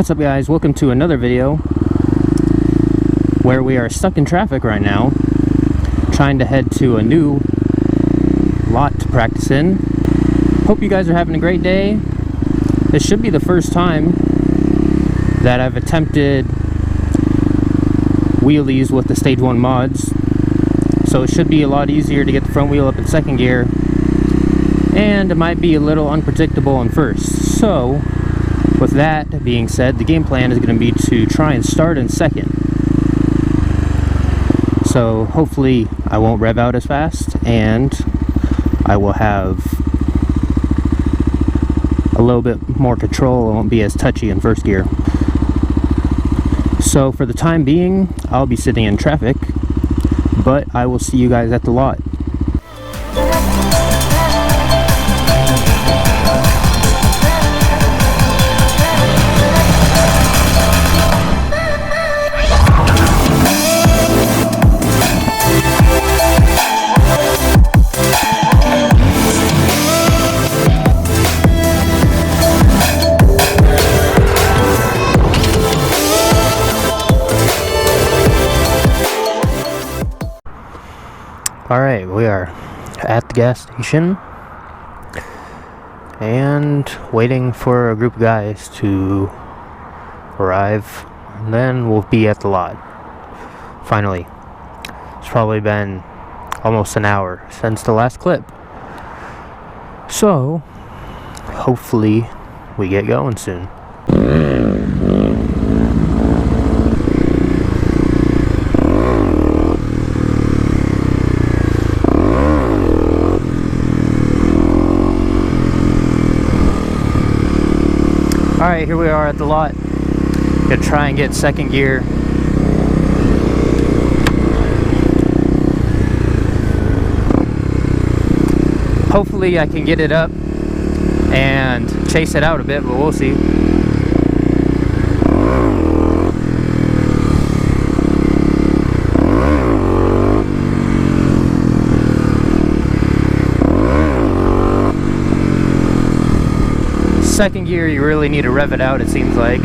What's up guys, welcome to another video where we are stuck in traffic right now trying to head to a new lot to practice in. Hope you guys are having a great day. This should be the first time that I've attempted wheelies with the stage 1 mods, so it should be a lot easier to get the front wheel up in second gear, and it might be a little unpredictable in first. So with that being said, the game plan is going to be to try and start in second. So hopefully I won't rev out as fast, and I will have a little bit more control. I won't be as touchy in first gear. So for the time being, I'll be sitting in traffic, but I will see you guys at the lot. Alright, we are at the gas station and waiting for a group of guys to arrive, and then we'll be at the lot. Finally. It's probably been almost an hour since the last clip. So, hopefully we get going soon. Alright, here we are at the lot. Gonna try and get second gear. Hopefully I can get it up and chase it out a bit, but we'll see. Second gear, you really need to rev it out, it seems like.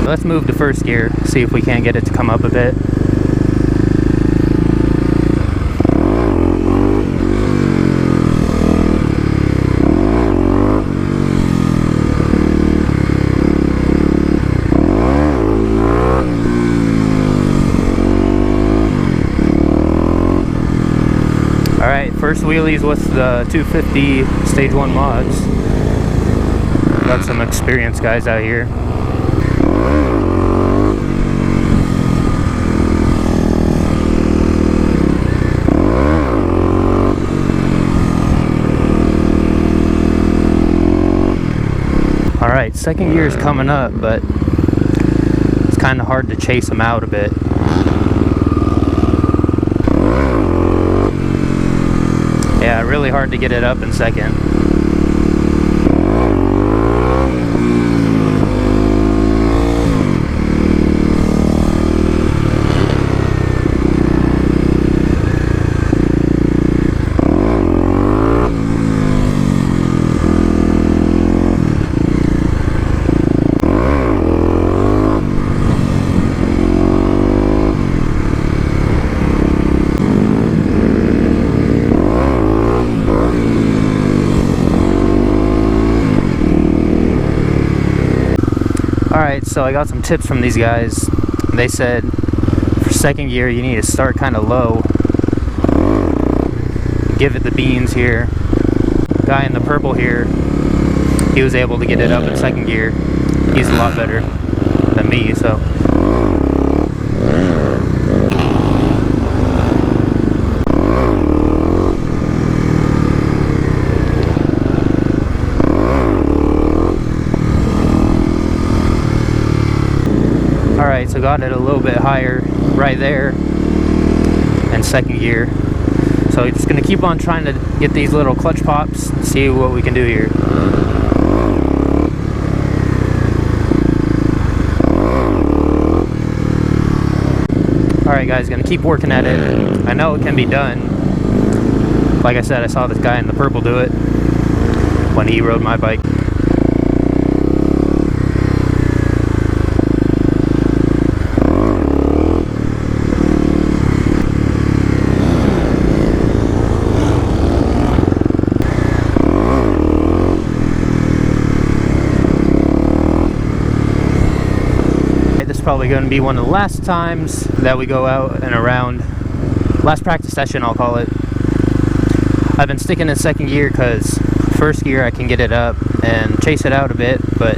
Let's move to first gear, see if we can't get it to come up a bit. Alright, first wheelies with the 250 stage 1 mods. Got some experienced guys out here. Alright, second gear is coming up, but it's kind of hard to chase them out a bit. Yeah, really hard to get it up in second. Alright, so I got some tips from these guys. They said for second gear you need to start kind of low. Give it the beans here. Guy in the purple here, he was able to get it up in second gear. He's a lot better than me, so. Alright, so got it a little bit higher right there in second gear. So just going to keep on trying to get these little clutch pops and see what we can do here. Alright guys, gonna keep working at it. I know it can be done. Like I said, I saw this guy in the purple do it when he rode my bike. Probably going to be one of the last times that we go out and around. Last practice session, I'll call it. I've been sticking in second gear because first gear I can get it up and chase it out a bit, but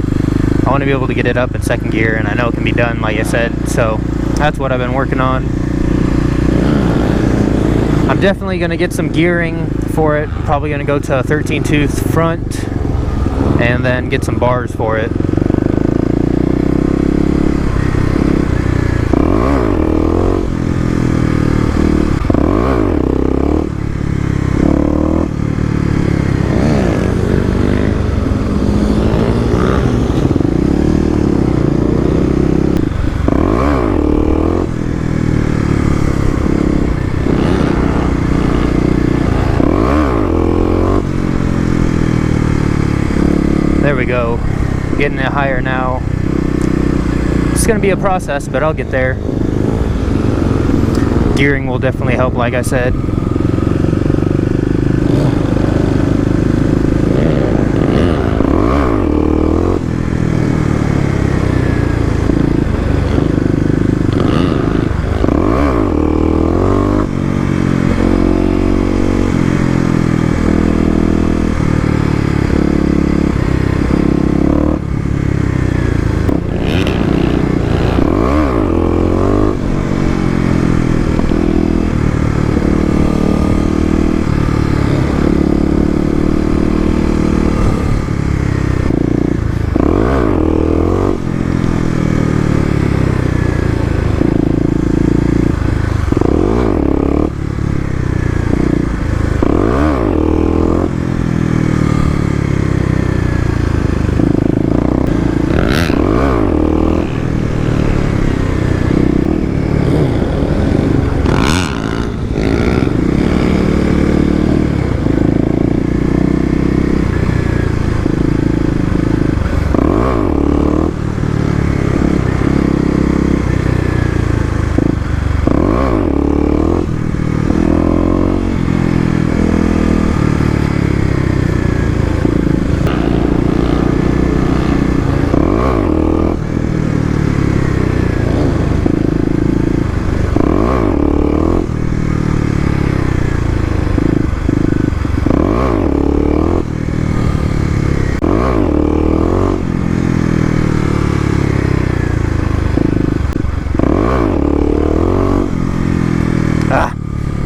I want to be able to get it up in second gear, and I know it can be done, like I said, so that's what I've been working on. I'm definitely going to get some gearing for it. Probably going to go to a 13 tooth front and then get some bars for it. There we go, getting it higher now. It's gonna be a process, but I'll get there. Gearing will definitely help, like I said.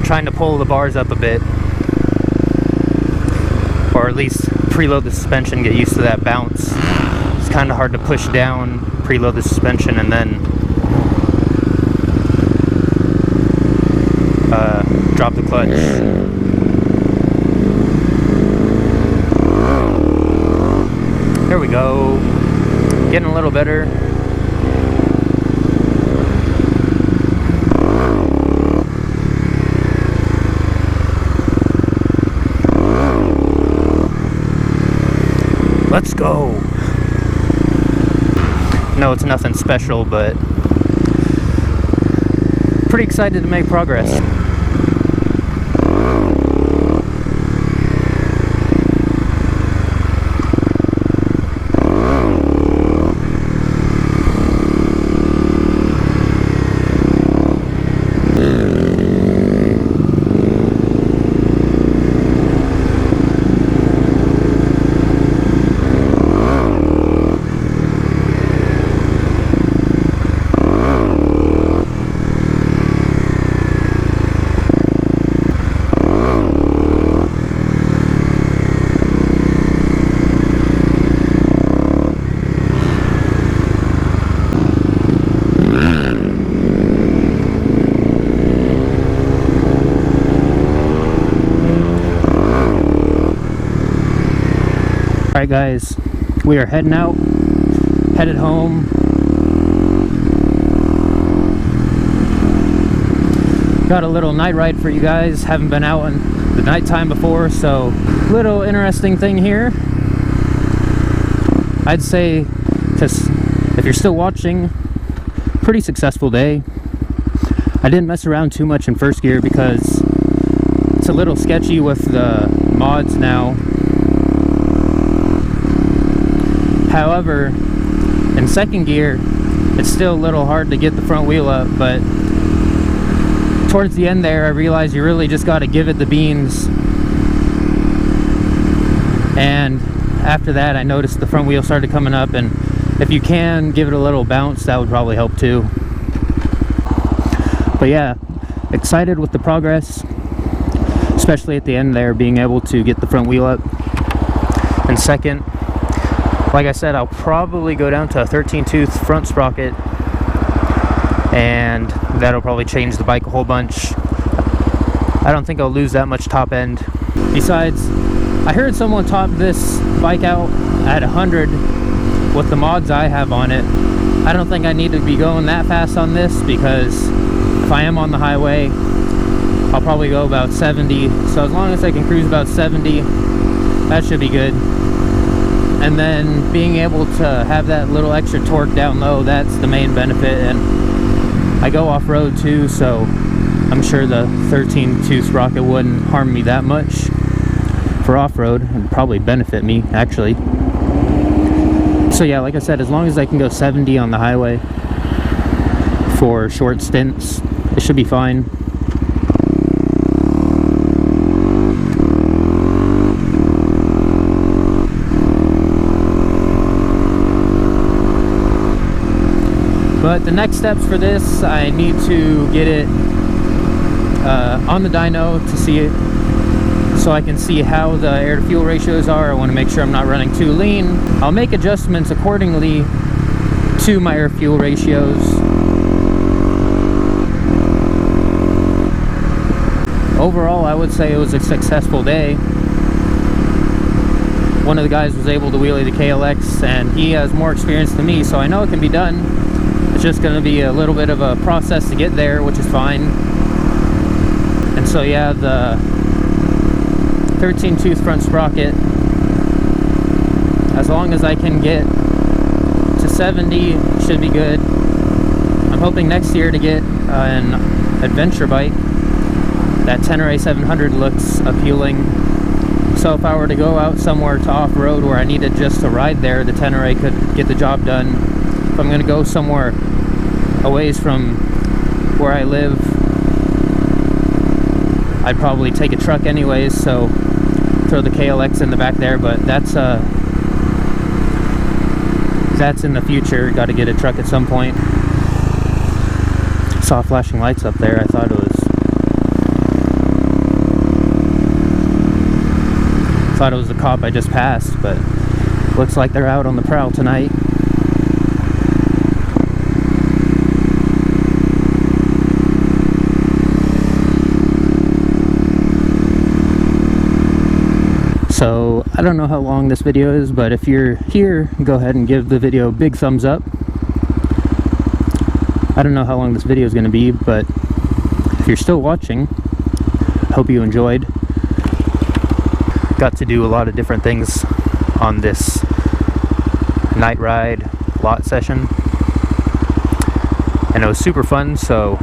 Trying to pull the bars up a bit, or at least preload the suspension, get used to that bounce. It's kind of hard to push down, preload the suspension, and then drop the clutch. There we go, getting a little better. Let's go. No, it's nothing special, but pretty excited to make progress. Alright guys, we are heading out, headed home. Got a little night ride for you guys. Haven't been out in the nighttime before, so little interesting thing here. I'd say, because if you're still watching, pretty successful day. I didn't mess around too much in first gear because it's a little sketchy with the mods now. However, in second gear, it's still a little hard to get the front wheel up, but towards the end there, I realized you really just got to give it the beans. And after that, I noticed the front wheel started coming up, and if you can give it a little bounce, that would probably help too. But yeah, excited with the progress, especially at the end there, being able to get the front wheel up. And second, like I said, I'll probably go down to a 13-tooth front sprocket, and that'll probably change the bike a whole bunch. I don't think I'll lose that much top end. Besides, I heard someone top this bike out at 100 with the mods I have on it. I don't think I need to be going that fast on this, because if I am on the highway, I'll probably go about 70. So as long as I can cruise about 70, that should be good. And then being able to have that little extra torque down low, that's the main benefit. And I go off-road too, so I'm sure the 13-tooth sprocket wouldn't harm me that much for off-road, and probably benefit me actually. So yeah, like I said, as long as I can go 70 on the highway for short stints, it should be fine. But the next steps for this, I need to get it on the dyno to see it, so I can see how the air to fuel ratios are. I want to make sure I'm not running too lean. I'll make adjustments accordingly to my air fuel ratios. Overall, I would say it was a successful day. One of the guys was able to wheelie the KLX, and he has more experience than me, so I know it can be done. It's just going to be a little bit of a process to get there, which is fine. And so yeah, the 13-tooth front sprocket, as long as I can get to 70, should be good. I'm hoping next year to get an adventure bike. That Tenere 700 looks appealing. So if I were to go out somewhere to off-road where I needed just to ride there, the Tenere could get the job done. If I'm going to go somewhere a ways from where I live, I'd probably take a truck anyways, so throw the KLX in the back there, but that's in the future. Got to get a truck at some point. Saw flashing lights up there. I thought it was the cop I just passed, but looks like they're out on the prowl tonight. So I don't know how long this video is, but if you're here, go ahead and give the video a big thumbs up. I don't know how long this video is going to be, but if you're still watching, I hope you enjoyed. Got to do a lot of different things on this night ride lot session, and it was super fun. So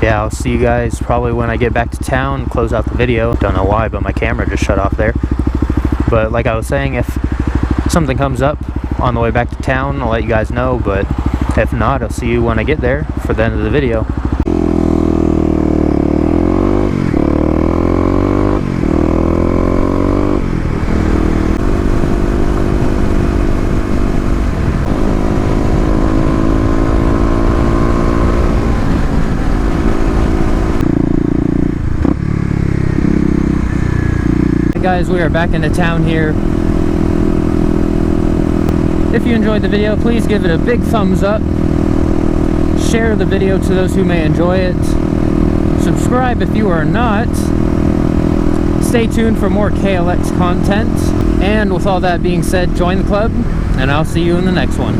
yeah, I'll see you guys probably when I get back to town, close out the video. Don't know why, but my camera just shut off there. But like I was saying, if something comes up on the way back to town, I'll let you guys know. But if not, I'll see you when I get there for the end of the video. Guys, we are back into town here. If you enjoyed the video, please give it a big thumbs up. Share the video to those who may enjoy it. Subscribe if you are not. Stay tuned for more KLX content. And with all that being said, join the club, and I'll see you in the next one.